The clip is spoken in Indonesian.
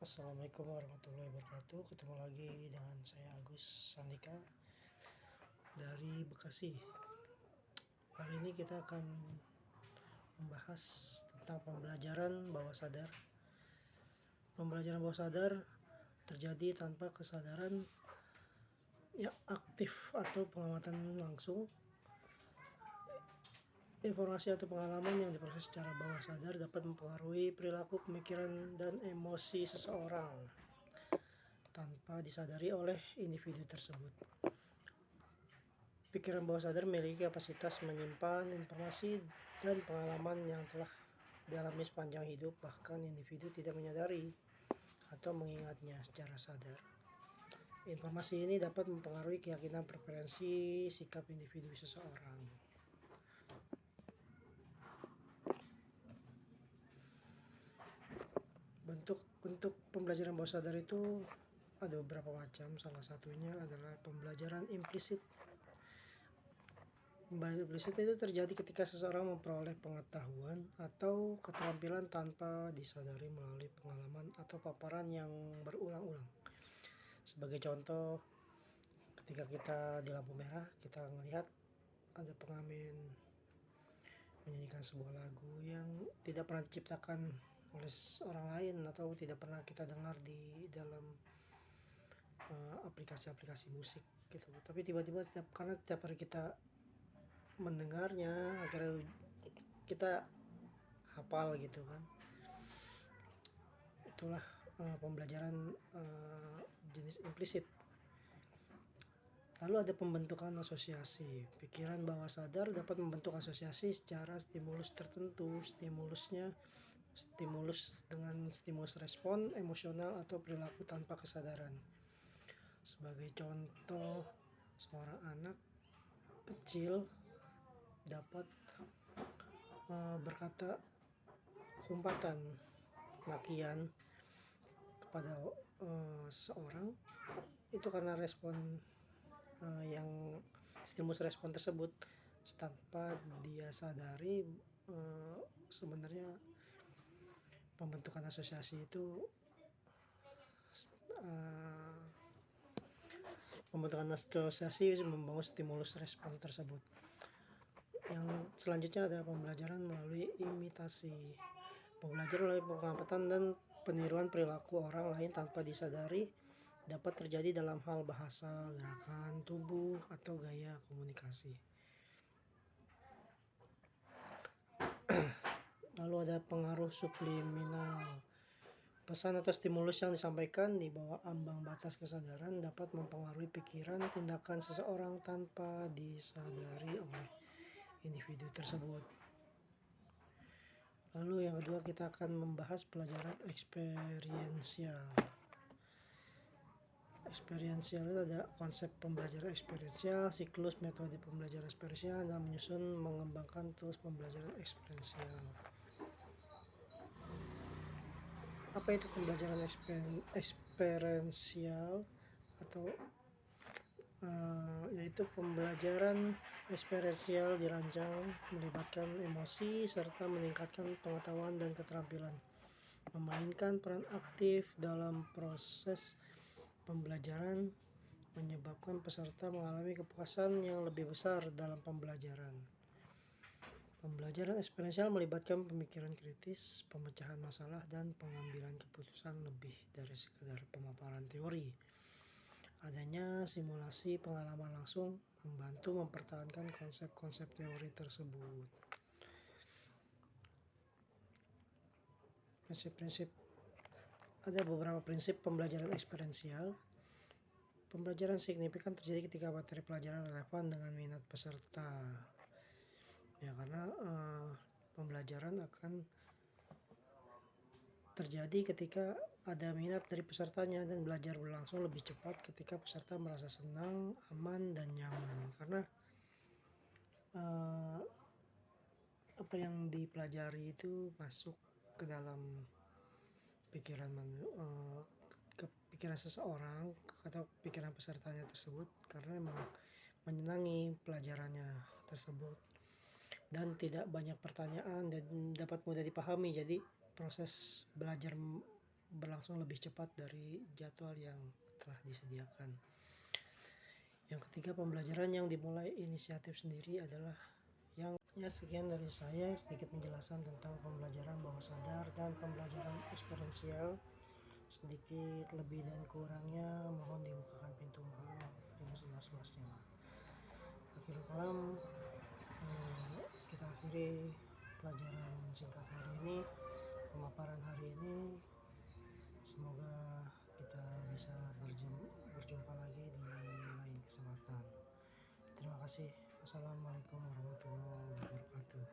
Assalamualaikum warahmatullahi wabarakatuh. Ketemu lagi dengan saya Agus Sandika dari Bekasi. Kali ini kita akan membahas tentang pembelajaran bawah sadar. Pembelajaran bawah sadar terjadi tanpa kesadaran yang aktif atau pengamatan langsung. Informasi atau pengalaman yang diproses secara bawah sadar dapat mempengaruhi perilaku, pemikiran, dan emosi seseorang tanpa disadari oleh individu tersebut. Pikiran bawah sadar memiliki kapasitas menyimpan informasi dan pengalaman yang telah dialami sepanjang hidup, bahkan individu tidak menyadari atau mengingatnya secara sadar. Informasi ini dapat mempengaruhi keyakinan, preferensi, sikap individu seseorang. Bentuk pembelajaran bawah sadar itu ada beberapa macam. Salah satunya adalah pembelajaran implisit. Pembelajaran implisit itu terjadi ketika seseorang memperoleh pengetahuan atau keterampilan tanpa disadari melalui pengalaman atau paparan yang berulang-ulang. Sebagai contoh, ketika kita di lampu merah, kita melihat ada pengamen menyanyikan sebuah lagu yang tidak pernah diciptakan oleh orang lain atau tidak pernah kita dengar di dalam aplikasi-aplikasi musik gitu. Tapi tiba-tiba karena setiap hari kita mendengarnya, akhirnya kita hafal gitu kan. Itulah pembelajaran jenis implisit. Lalu ada pembentukan asosiasi. Pikiran bawah sadar dapat membentuk asosiasi secara stimulus tertentu. Stimulus dengan stimulus respon emosional atau perilaku tanpa kesadaran. Sebagai contoh, seorang anak kecil dapat berkata umpatan makian kepada seseorang itu karena respon yang stimulus respon tersebut tanpa dia sadari. Sebenarnya pembentukan asosiasi itu membangun stimulus respon tersebut. Yang selanjutnya ada pembelajaran melalui imitasi. Pembelajaran melalui pengamatan dan peniruan perilaku orang lain tanpa disadari dapat terjadi dalam hal bahasa, gerakan tubuh, atau gaya komunikasi. Lalu ada pengaruh subliminal. Pesan atau stimulus yang disampaikan di bawah ambang batas kesadaran dapat mempengaruhi pikiran, tindakan seseorang tanpa disadari oleh individu tersebut. Lalu yang kedua, kita akan membahas pelajaran eksperiensial. Eksperiensial itu ada konsep pembelajaran eksperiensial, siklus metode pembelajaran eksperiensial, dan menyusun mengembangkan tools pembelajaran eksperiensial. Apa itu pembelajaran eksperiensial? Atau yaitu pembelajaran eksperiensial dirancang melibatkan emosi serta meningkatkan pengetahuan dan keterampilan, memainkan peran aktif dalam proses pembelajaran, menyebabkan peserta mengalami kepuasan yang lebih besar dalam pembelajaran. Pembelajaran eksperiensial melibatkan pemikiran kritis, pemecahan masalah, dan pengambilan keputusan lebih dari sekadar pemaparan teori. Adanya simulasi pengalaman langsung membantu mempertahankan konsep-konsep teori tersebut. Prinsip-prinsip. Ada beberapa prinsip pembelajaran eksperiensial. Pembelajaran signifikan terjadi ketika materi pelajaran relevan dengan minat peserta. Ya, karena pembelajaran akan terjadi ketika ada minat dari pesertanya, dan belajar berlangsung lebih cepat ketika peserta merasa senang, aman, dan nyaman. Karena apa yang dipelajari itu masuk ke dalam pikiran seseorang atau pikiran pesertanya tersebut, karena memang menyenangi pelajarannya tersebut dan tidak banyak pertanyaan dan dapat mudah dipahami. Jadi proses belajar berlangsung lebih cepat dari jadwal yang telah disediakan. Yang ketiga, pembelajaran yang dimulai inisiatif sendiri adalah yang sekian dari saya, sedikit penjelasan tentang pembelajaran bawah sadar dan pembelajaran eksperiensial. Sedikit lebih dan kurangnya mohon dibukakan pintu maaf yang seluas-luasnya. Akhirul kalam, kita akhiri pelajaran singkat hari ini, pemaparan hari ini. Semoga kita bisa berjumpa lagi di lain kesempatan. Terima kasih. Assalamualaikum warahmatullahi wabarakatuh.